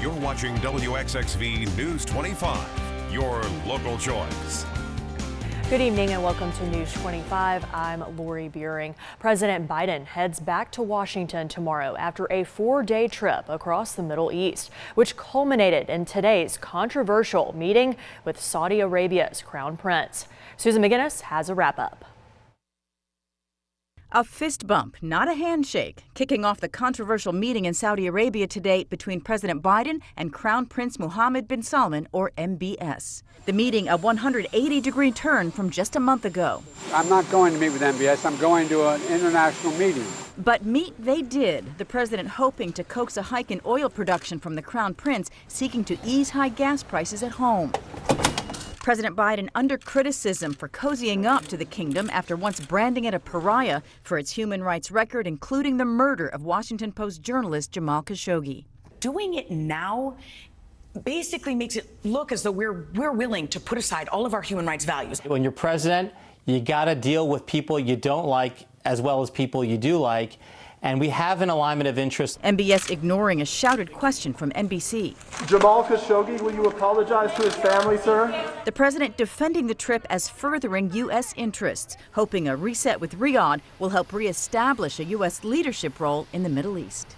You're watching WXXV News 25, your local choice. Good evening and welcome to News 25. I'm Lori Buhring. President Biden heads back to Washington tomorrow after a 4-day trip across the Middle East, which culminated in today's controversial meeting with Saudi Arabia's Crown Prince. Susan McGinnis has a wrap-up. A fist bump, not a handshake, kicking off the controversial meeting in Saudi Arabia today between President Biden and Crown Prince Mohammed bin Salman, or MBS. The meeting a 180-degree turn from just a month ago. I'm not going to meet with MBS. I'm going to an international meeting. But meet they did, the president hoping to coax a hike in oil production from the Crown Prince, seeking to ease high gas prices at home. President Biden under criticism for cozying up to the kingdom after once branding it a pariah for its human rights record, including the murder of Washington Post journalist Jamal Khashoggi. Doing it now basically makes it look as though we're willing to put aside all of our human rights values. When you're president, you got to deal with people you don't like as well as people you do like. And we have an alignment of interest. MBS ignoring a shouted question from NBC. Jamal Khashoggi, will you apologize to his family, sir? The president defending the trip as furthering U.S. interests, hoping a reset with Riyadh will help reestablish a U.S. leadership role in the Middle East.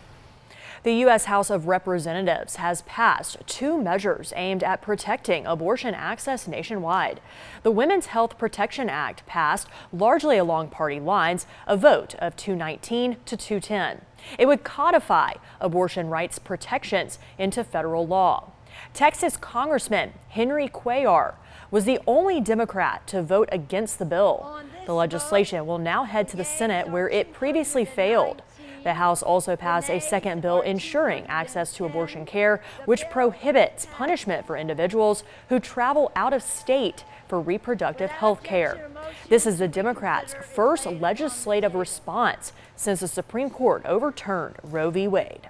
The U.S. House of Representatives has passed 2 measures aimed at protecting abortion access nationwide. The Women's Health Protection Act passed largely along party lines, a vote of 219 to 210. It would codify abortion rights protections into federal law. Texas Congressman Henry Cuellar was the only Democrat to vote against the bill. The legislation will now head to the Senate, where it previously failed. The House also passed a second bill ensuring access to abortion care, which prohibits punishment for individuals who travel out of state for reproductive health care. This is the Democrats' first legislative response since the Supreme Court overturned Roe v. Wade.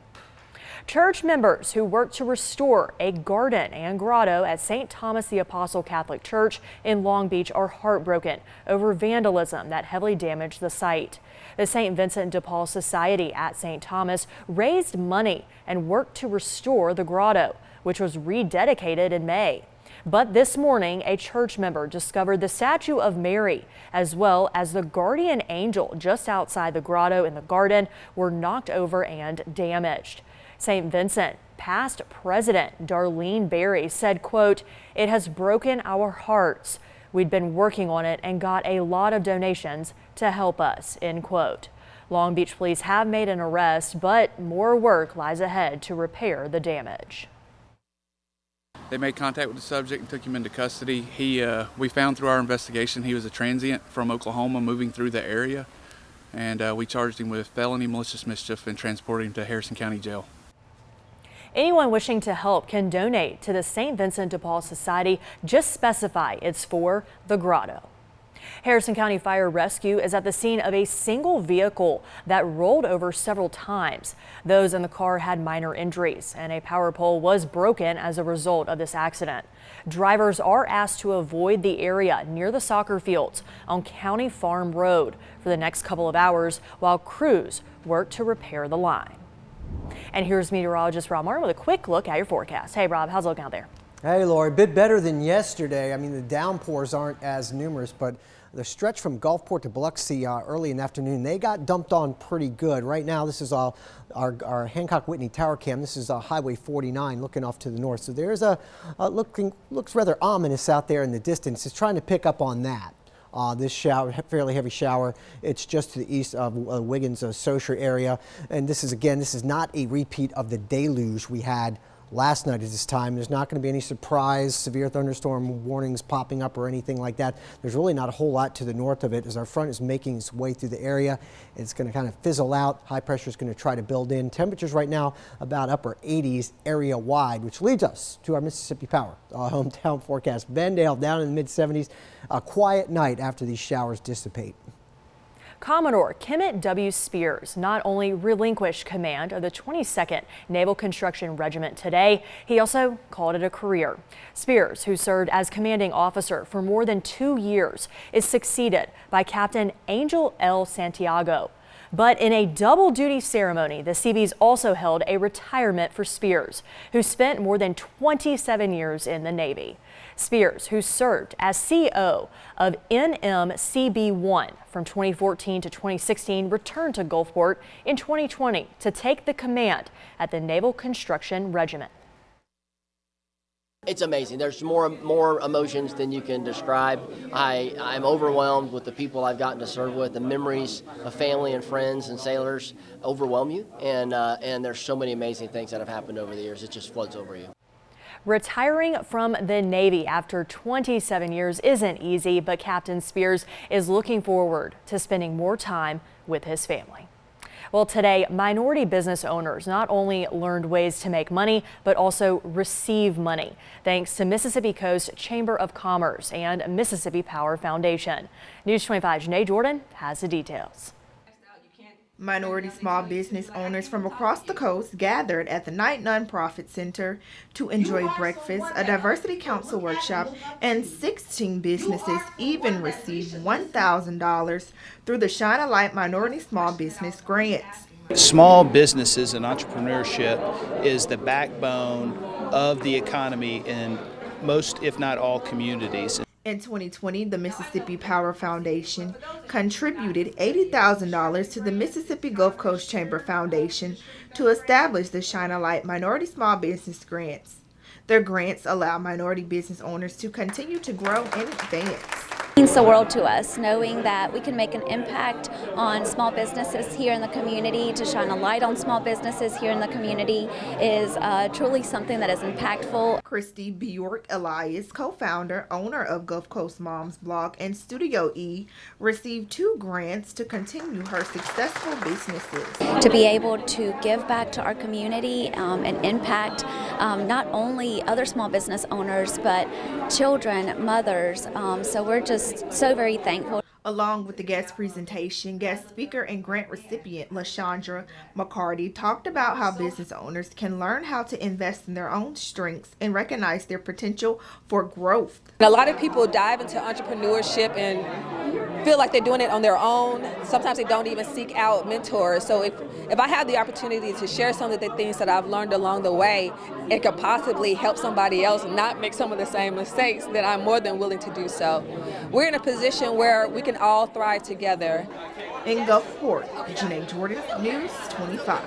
Church members who work to restore a garden and grotto at St. Thomas the Apostle Catholic Church in Long Beach are heartbroken over vandalism that heavily damaged the site. The St. Vincent de Paul Society at St. Thomas raised money and worked to restore the grotto, which was rededicated in May. But this morning, a church member discovered the statue of Mary, as well as the guardian angel just outside the grotto in the garden, were knocked over and damaged. St. Vincent past president Darlene Berry said, quote, "It has broken our hearts. We'd been working on it and got a lot of donations to help us," end quote. Long Beach police have made an arrest, but more work lies ahead to repair the damage. They made contact with the subject and took him into custody. We found through our investigation he was a transient from Oklahoma moving through the area, and we charged him with felony malicious mischief and transported him to Harrison County Jail. Anyone wishing to help can donate to the St. Vincent de Paul Society. Just specify it's for the grotto. Harrison County Fire Rescue is at the scene of a single vehicle that rolled over several times. Those in the car had minor injuries, and a power pole was broken as a result of this accident. Drivers are asked to avoid the area near the soccer fields on County Farm Road for the next couple of hours while crews work to repair the line. And here's meteorologist Rob Martin with a quick look at your forecast. Hey Rob, how's it looking out there? Hey Lori, a bit better than yesterday. I mean, the downpours aren't as numerous, but the stretch from Gulfport to Biloxi early in the afternoon, they got dumped on pretty good. Right now, this is our Hancock Whitney Tower Cam. This is Highway 49 looking off to the north. So there's looks rather ominous out there in the distance. It's trying to pick up on that. This shower, fairly heavy shower, it's just to the east of Wiggins, Saucier area. And this is not a repeat of the deluge we had last night at this time. There's not going to be any surprise severe thunderstorm warnings popping up or anything like that. There's really not a whole lot to the north of it as our front is making its way through the area. It's going to kind of fizzle out. High pressure is going to try to build in. Temperatures right now about upper 80s area wide, which leads us to our Mississippi Power hometown forecast. Vendale down in the mid 70s. A quiet night after these showers dissipate. Commodore Kemet W. Spears not only relinquished command of the 22nd Naval Construction Regiment today, he also called it a career. Spears, who served as commanding officer for more than 2 years, is succeeded by Captain Angel L. Santiago. But in a double duty ceremony, the Seabees also held a retirement for Spears, who spent more than 27 years in the Navy. Spears, who served as CO of NMCB-1 from 2014 to 2016, returned to Gulfport in 2020 to take the command at the Naval Construction Regiment. It's amazing. There's more emotions than you can describe. I'm overwhelmed with the people I've gotten to serve with. The memories of family and friends and sailors overwhelm you, and there's so many amazing things that have happened over the years. It just floods over you. Retiring from the Navy after 27 years isn't easy, but Captain Spears is looking forward to spending more time with his family. Well, today, minority business owners not only learned ways to make money, but also receive money, thanks to Mississippi Coast Chamber of Commerce and Mississippi Power Foundation. News 25's Janae Jordan has the details. Minority small business owners from across the coast gathered at the Knight Nonprofit Center to enjoy breakfast, a diversity council workshop, and 16 businesses even received $1,000 through the Shine a Light Minority Small Business Grants. Small businesses and entrepreneurship is the backbone of the economy in most, if not all, communities. In 2020, the Mississippi Power Foundation contributed $80,000 to the Mississippi Gulf Coast Chamber Foundation to establish the Shine a Light Minority Small Business Grants. Their grants allow minority business owners to continue to grow and advance. It means the world to us, knowing that we can make an impact on small businesses here in the community. To shine a light on small businesses here in the community is truly something that is impactful. Christy Bjork Elias, co-founder, owner of Gulf Coast Moms blog and Studio E, received 2 grants to continue her successful businesses. To be able to give back to our community and impact not only other small business owners, but children, mothers. So we're just so very thankful. Along with the guest presentation, guest speaker and grant recipient LaShondra McCarty talked about how business owners can learn how to invest in their own strengths and recognize their potential for growth. A lot of people dive into entrepreneurship and feel like they're doing it on their own. Sometimes they don't even seek out mentors. So if I have the opportunity to share some of the things that I've learned along the way, it could possibly help somebody else not make some of the same mistakes, then I'm more than willing to do so. We're in a position where we can all thrive together. In Gulfport, Janae Jordan, News 25.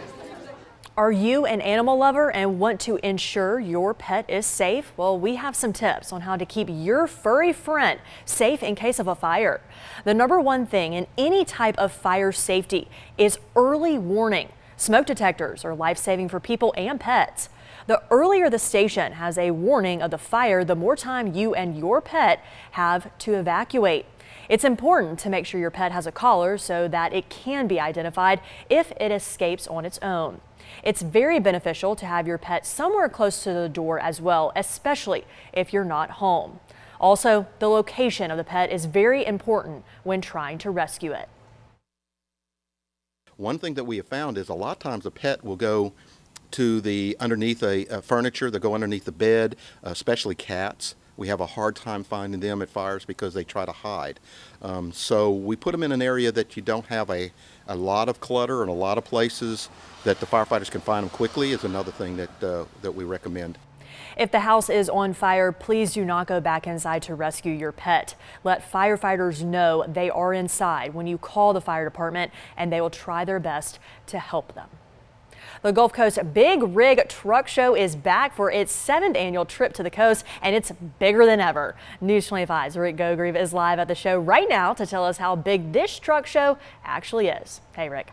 Are you an animal lover and want to ensure your pet is safe? Well, we have some tips on how to keep your furry friend safe in case of a fire. The #1 thing in any type of fire safety is early warning. Smoke detectors are life-saving for people and pets. The earlier the station has a warning of the fire, the more time you and your pet have to evacuate. It's important to make sure your pet has a collar so that it can be identified if it escapes on its own. It's very beneficial to have your pet somewhere close to the door as well, especially if you're not home. Also, the location of the pet is very important when trying to rescue it. One thing that we have found is a lot of times a pet will go to underneath a furniture, they'll go underneath the bed, especially cats. We have a hard time finding them at fires because they try to hide. So we put them in an area that you don't have a lot of clutter and a lot of places that the firefighters can find them quickly is another thing that we recommend. If the house is on fire, please do not go back inside to rescue your pet. Let firefighters know they are inside when you call the fire department, and they will try their best to help them. The Gulf Coast Big Rig Truck Show is back for its 7th annual trip to the coast, and it's bigger than ever. News 25's Rick Gogrieve is live at the show right now to tell us how big this truck show actually is. Hey, Rick.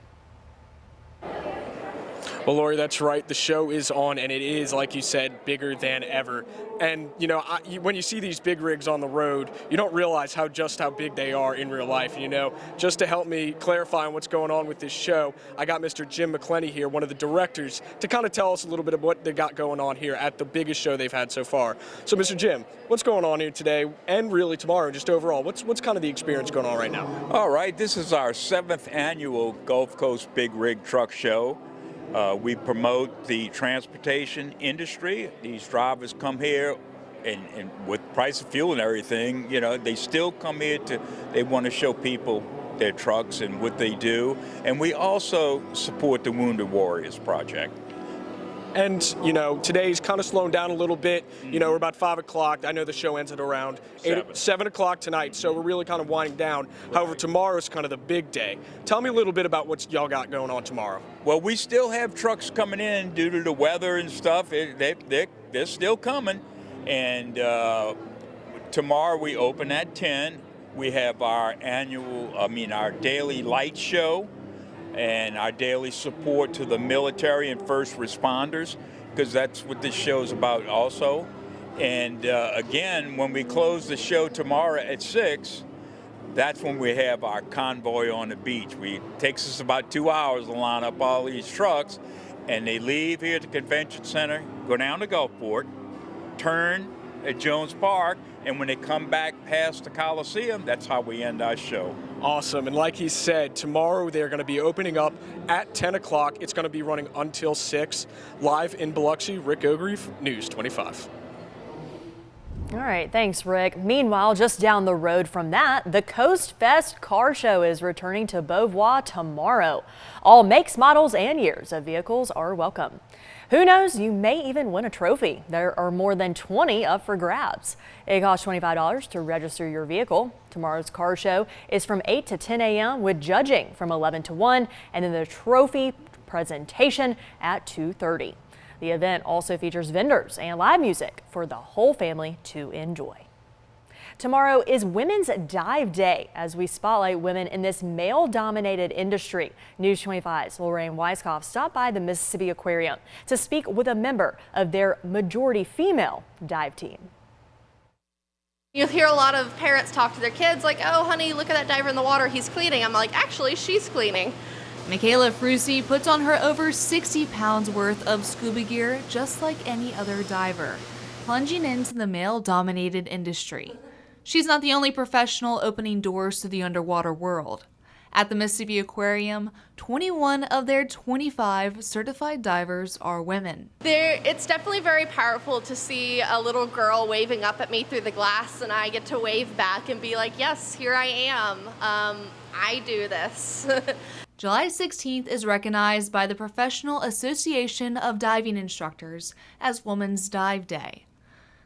Well, Lori, that's right. The show is on, and it is, like you said, bigger than ever. And, you know, when you see these big rigs on the road, you don't realize just how big they are in real life. You know, just to help me clarify what's going on with this show, I got Mr. Jim McClenny here, one of the directors, to kind of tell us a little bit of what they got going on here at the biggest show they've had so far. So, Mr. Jim, what's going on here today and really tomorrow, just overall? What's kind of the experience going on right now? All right, this is our 7th annual Gulf Coast Big Rig Truck Show. We promote the transportation industry. These drivers come here, and with price of fuel and everything, you know, they still come here they want to show people their trucks and what they do. And we also support the Wounded Warriors Project. And, you know, today's kind of slowing down a little bit. You know, we're about 5 o'clock. I know the show ends at around 7 o'clock tonight, so we're really kind of winding down. Right. However, tomorrow's kind of the big day. Tell me a little bit about what y'all got going on tomorrow. Well, we still have trucks coming in due to the weather and stuff. They're still coming. And tomorrow we open at 10. We have our our daily light show and our daily support to the military and first responders, because that's what this show is about also. And again, when we close the show tomorrow at 6, that's when we have our convoy on the beach. It takes us about 2 hours to line up all these trucks, and they leave here at the convention center, go down to Gulfport, turn at Jones Park, and when they come back past the Coliseum, that's how we end our show. Awesome. And like he said, tomorrow they're going to be opening up at 10 o'clock. It's going to be running until 6. Live in Biloxi, Rick Ogrief, News 25. All right, thanks, Rick. Meanwhile, just down the road from that, the Coast Fest Car Show is returning to Beauvoir tomorrow. All makes, models, and years of vehicles are welcome. Who knows, you may even win a trophy. There are more than 20 up for grabs. It costs $25 to register your vehicle. Tomorrow's car show is from 8 to 10 a.m. with judging from 11 to 1, and then the trophy presentation at 2:30. The event also features vendors and live music for the whole family to enjoy. Tomorrow is Women's Dive Day as we spotlight women in this male-dominated industry. News 25's Lorraine Weiskopf stopped by the Mississippi Aquarium to speak with a member of their majority female dive team. You'll hear a lot of parents talk to their kids like, oh, honey, look at that diver in the water. He's cleaning. I'm like, actually, she's cleaning. Michaela Frusi puts on her over 60 pounds worth of scuba gear just like any other diver, plunging into the male-dominated industry. She's not the only professional opening doors to the underwater world. At the Mississippi Aquarium, 21 of their 25 certified divers are women. It's definitely very powerful to see a little girl waving up at me through the glass, and I get to wave back and be like, yes, here I am. I do this. July 16th is recognized by the Professional Association of Diving Instructors as Women's Dive Day.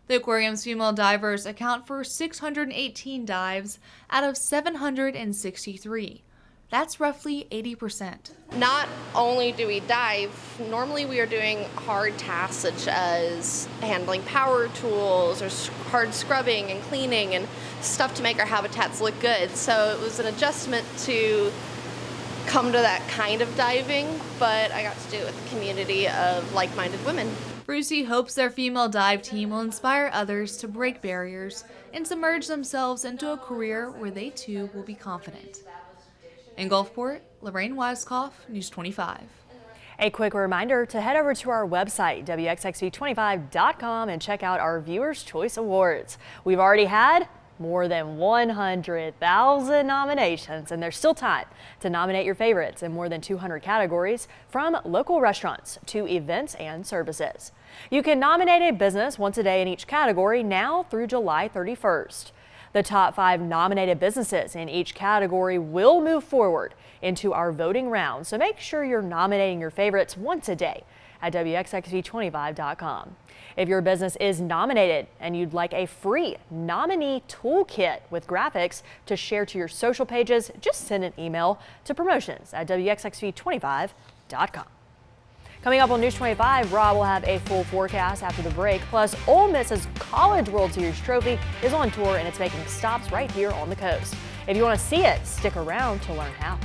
The aquarium's female divers account for 618 dives out of 763. That's roughly 80%. Not only do we dive, normally we are doing hard tasks such as handling power tools or hard scrubbing and cleaning and stuff to make our habitats look good. So it was an adjustment to come to that kind of diving, but I got to do it with a community of like-minded women. Brucey hopes their female dive team will inspire others to break barriers and submerge themselves into a career where they too will be confident. In Gulfport, Lorraine Weiskopf, News 25. A quick reminder to head over to our website, WXXV25.com, and check out our Viewers' Choice Awards. We've already had more than 100,000 nominations, and there's still time to nominate your favorites in more than 200 categories, from local restaurants to events and services. You can nominate a business once a day in each category now through July 31st. The top 5 nominated businesses in each category will move forward into our voting round, so make sure you're nominating your favorites once a day at WXXV25.com. If your business is nominated and you'd like a free nominee toolkit with graphics to share to your social pages, just send an email to promotions@WXXV25.com. Coming up on News 25, Rob will have a full forecast after the break. Plus, Ole Miss's College World Series trophy is on tour and it's making stops right here on the coast. If you want to see it, stick around to learn how.